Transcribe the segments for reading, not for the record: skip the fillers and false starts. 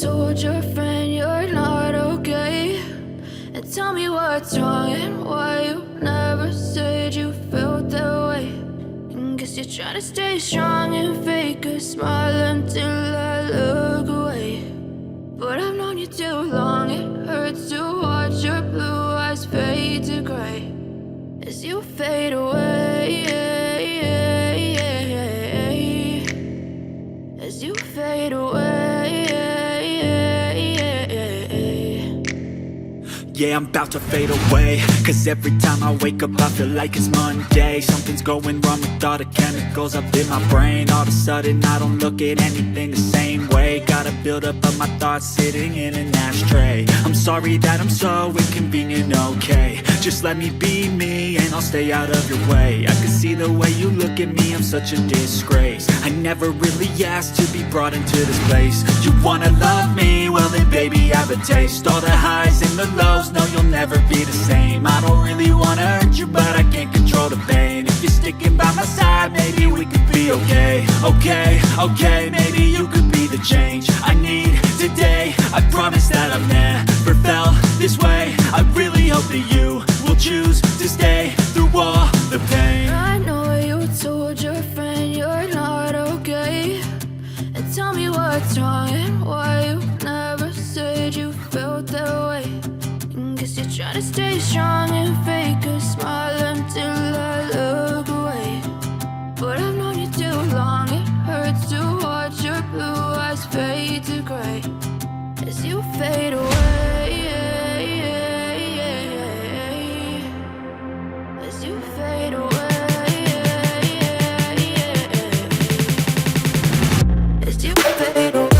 told your friend you're not okay. And tell me what's wrong and why you never said you felt that way. And guess you're trying to stay strong and fake a smile until I look away. But I've known you too long, it hurts to watch your blue eyes fade to gray as you fade away, as you fade away. Yeah, I'm about to fade away, cause every time I wake up I feel like it's Monday. Something's going wrong with all the chemicals up in my brain. All of a sudden I don't look at anything the same way. Got a buildup of my thoughts sitting in an ashtray. I'm sorry that I'm so inconvenient, okay. Just let me be me and I'll stay out of your way. I can see the way you look at me, I'm such a disgrace. I never really asked to be brought into this place. You wanna love me? Well then baby have a taste. All the highs and the lows, no you'll never be the same. I don't really wanna hurt you but I can't control the pain. If you're sticking by my side maybe we could be okay. Okay, maybe you could be the change I need today. I promise that I've never felt this way. I really hope that you will choose to stay through all the pain. I know you told your friend you're not okay. And tell me what's wrong and why you never said you felt that way. And guess you're trying to stay strong and fake a smile until I look away. But I've known you too long, it hurts to watch your blue eyes fade to gray as you fade away, as you fade away, as you fade away.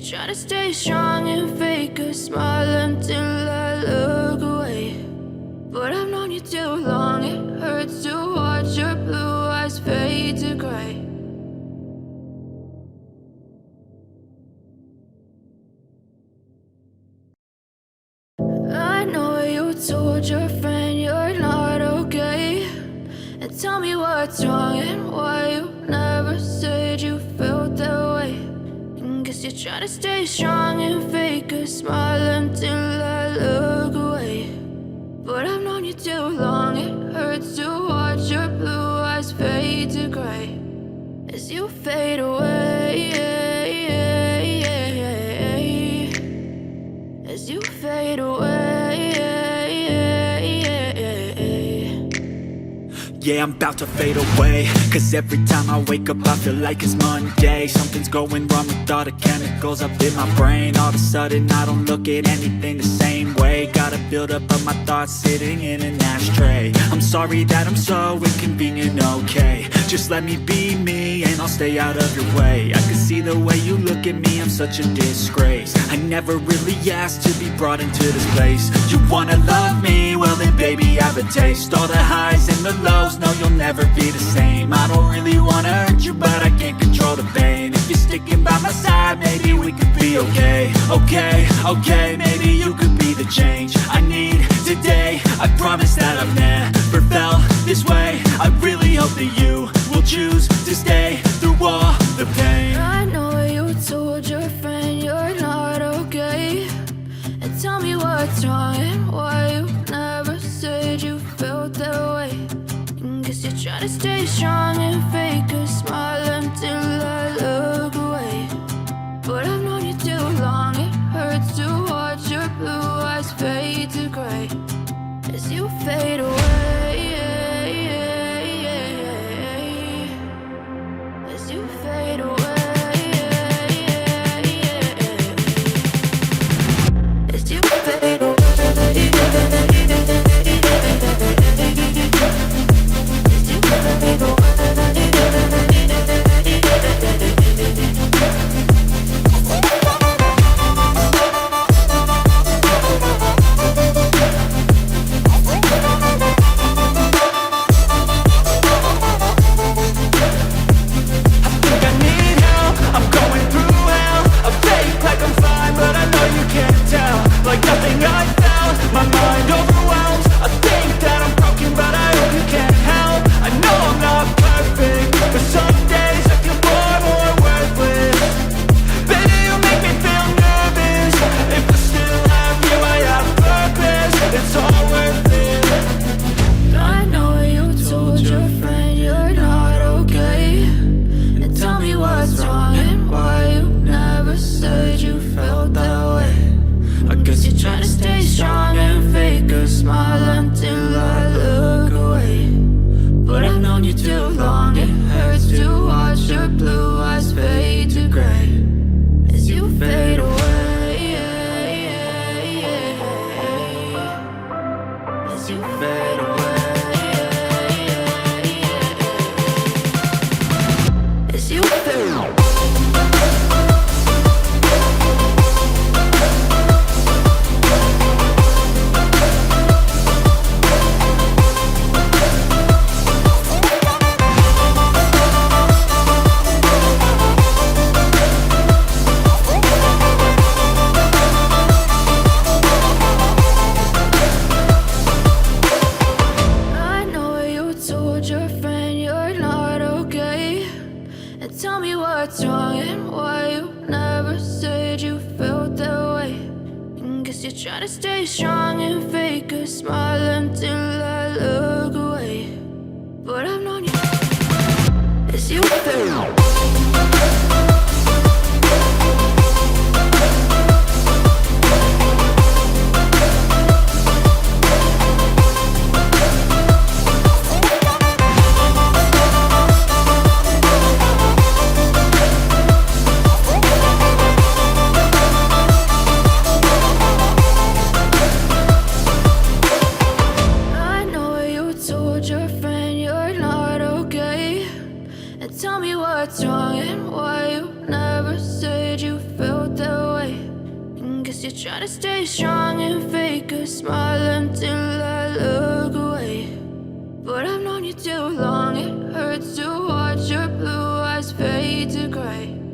Try to stay strong and fake a smile until I look away. But I've known you too long, it hurts to watch your blue eyes fade to gray. I know you told your friend you're not okay. And tell me what's wrong and why you never said you felt that way. And guess you're trying to stay strong and fake a smile until I look away. But I've known you too long, it hurts to watch your blue eyes fade to gray as you fade away, as you fade away. Yeah, I'm about to fade away, cause every time I wake up I feel like it's Monday. Something's going wrong with all the chemicals up in my brain. All of a sudden I don't look at anything the same way. Gotta build up of my thoughts sitting in an ashtray. I'm sorry that I'm so inconvenient, okay. Just let me be me and I'll stay out of your way. I can see the way you look at me, I'm such a disgrace. I never really asked to be brought into this place. You wanna love me? Well then baby, have a taste. All the highs and the lows, no, you'll never be the same. I don't really wanna hurt you, but I can't control the pain. If you're sticking by my side, maybe we could be okay. Okay, maybe you could be the change I need today. I promise that I've never felt this way. I really hope that you will choose to stay through all the pain. I know you told your friend you're not okay, and tell me what's wrong and why you never said you felt that way. And guess you're trying to stay strong and fake a smile until I look away. But I've known you too long, it hurts to watch your blue eyes fade to gray as you fade away, as you fade away, as you fade away. Tell me what's wrong and why you never said you felt that way. And guess you're trying to stay strong and fake a smile until I look away. But I've known you as you feel. Tell me what's wrong and why you never said you felt that way. And guess you're trying to stay strong and fake a smile until I look away. But I've known you too long, it hurts to watch your blue eyes fade to gray